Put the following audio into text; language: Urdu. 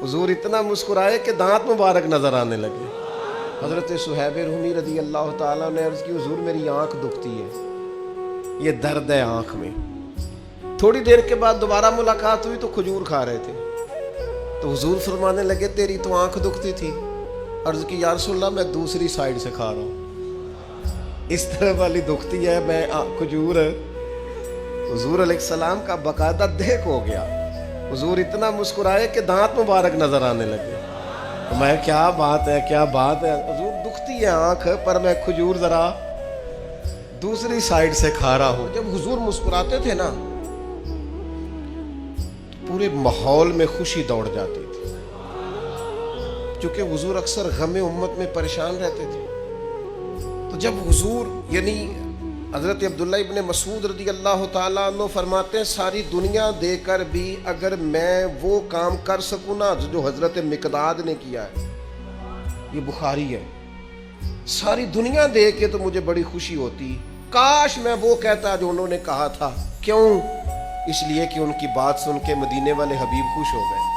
حضور اتنا مسکرائے کہ دانت مبارک نظر آنے لگے۔ حضرت صہیب رومی رضی اللہ تعالیٰ نے عرض کی حضور میری آنکھ دکھتی ہے، یہ درد ہے آنکھ میں۔ تھوڑی دیر کے بعد دوبارہ ملاقات ہوئی تو کھجور کھا رہے تھے، تو حضور فرمانے لگے تیری تو آنکھ دکھتی تھی۔ عرض کی یا رسول اللہ میں دوسری سائیڈ سے کھا رہا ہوں، اس طرح والی دکھتی ہے میں کھجور۔ حضور علیہ السلام کا باقاعدہ دیکھ ہو گیا، حضور اتنا مسکرائے کہ دانت مبارک نظر آنے لگے۔ میں کیا بات ہے، کیا بات ہے، حضور دکھتی ہے آنکھ پر میں کھجور ذرا دوسری سائیڈ سے کھا رہا ہوں۔ جب حضور مسکراتے تھے نا پورے ماحول میں خوشی دوڑ جاتی تھی، چونکہ حضور اکثر غم امت میں پریشان رہتے تھے۔ تو جب حضور یعنی حضرت عبداللہ ابن مسعود رضی اللہ تعالیٰ عنہ فرماتے ہیں ساری دنیا دے کر بھی اگر میں وہ کام کر سکوں نا جو حضرت مقداد نے کیا ہے، یہ بخاری ہے، ساری دنیا دے کے تو مجھے بڑی خوشی ہوتی، کاش میں وہ کہتا جو انہوں نے کہا تھا۔ کیوں؟ اس لیے کہ ان کی بات سن کے مدینے والے حبیب خوش ہو گئے۔